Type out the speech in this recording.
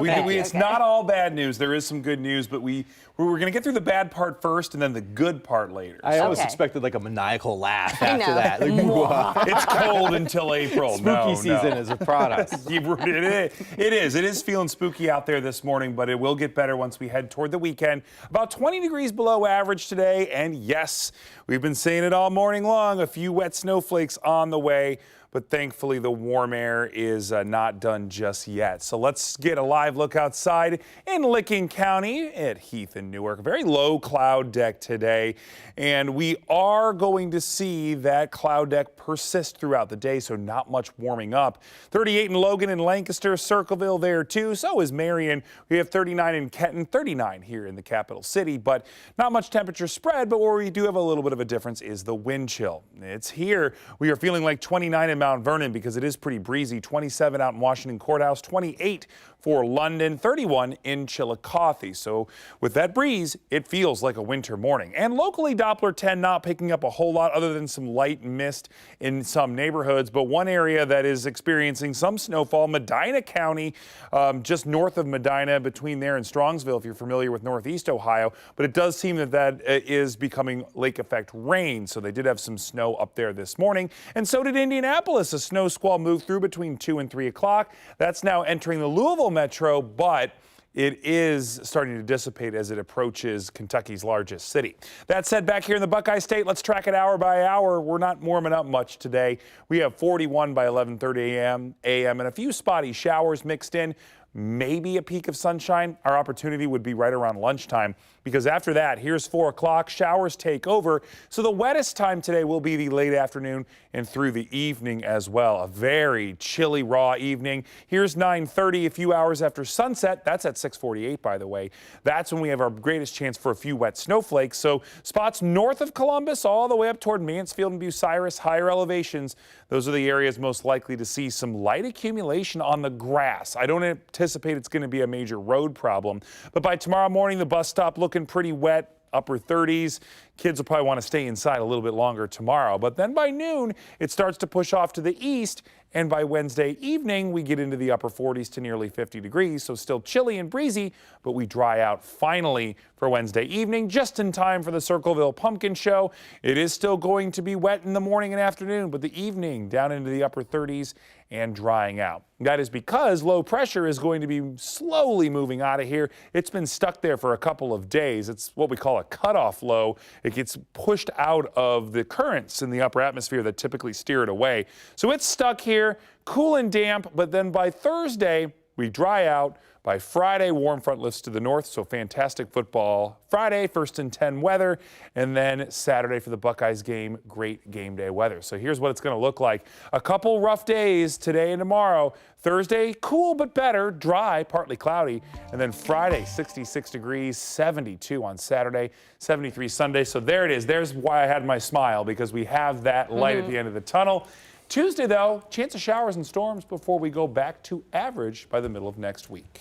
It's not all bad news. There is some good news, but we're going to get through the bad part first and then the good part later. I always expected like a maniacal laugh after that. Like, it's cold until April. Spooky season is upon us. It is. It is feeling spooky out there this morning, but it will get better once we head toward the weekend. About 20 degrees below average today, and yes, we've been saying it all morning long, a few wet snowflakes on the way. But thankfully, the warm air is not done just yet. So let's get a live look outside in Licking County at Heath and Newark. A very low cloud deck today. And we are going to see that cloud deck persist throughout the day, so not much warming up. 38 in Logan and Lancaster, Circleville there too. So is Marion. We have 39 in Kenton, 39 here in the capital city. But not much temperature spread. But where we do have a little bit of a difference is the wind chill. It's here. We are feeling like 29 in Mount Vernon because it is pretty breezy. 27 out in Washington Courthouse, 28 for London, 31 in Chillicothe. So with that breeze, it feels like a winter morning. And locally, Doppler 10 not picking up a whole lot other than some light mist in some neighborhoods. But one area that is experiencing some snowfall, Medina County, just north of Medina, between there and Strongsville, if you're familiar with Northeast Ohio. But it does seem that is becoming lake effect rain. So they did have some snow up there this morning. And so did Indianapolis. A snow squall moved through between 2 and 3 o'clock. That's now entering the Louisville metro, but it is starting to dissipate as it approaches Kentucky's largest city. That said, back here in the Buckeye State, let's track it hour by hour. We're not warming up much today. We have 41 by 11:30 a.m. and a few spotty showers mixed in. Maybe a peak of sunshine. Our opportunity would be right around lunchtime because after that, here's 4 o'clock. Showers take over. So the wettest time today will be the late afternoon and through the evening as well. A very chilly, raw evening. Here's 9:30, a few hours after sunset. That's at 6:48, by the way. That's when we have our greatest chance for a few wet snowflakes. So spots north of Columbus all the way up toward Mansfield and Bucyrus, higher elevations. Those are the areas most likely to see some light accumulation on the grass. I don't anticipate it's going to be a major road problem. But by tomorrow morning, the bus stop looking pretty wet, upper 30s. Kids will probably want to stay inside a little bit longer tomorrow. But then by noon, it starts to push off to the east. And by Wednesday evening, we get into the upper 40s to nearly 50 degrees. So still chilly and breezy, but we dry out finally for Wednesday evening, just in time for the Circleville Pumpkin Show. It is still going to be wet in the morning and afternoon, but the evening down into the upper 30s and drying out. That is because low pressure is going to be slowly moving out of here. It's been stuck there for a couple of days. It's what we call a cutoff low. It gets pushed out of the currents in the upper atmosphere that typically steer it away. So it's stuck here, cool and damp, but then by Thursday, we dry out. By Friday, warm front lifts to the north, so fantastic football Friday, 1st and 10 weather, and then Saturday for the Buckeyes game, great game day weather. So here's what it's going to look like. A couple rough days today and tomorrow. Thursday, cool but better, dry, partly cloudy, and then Friday, 66 degrees, 72 on Saturday, 73 Sunday. So there it is. There's why I had my smile, because we have that light at the end of the tunnel. Tuesday, though, chance of showers and storms before we go back to average by the middle of next week.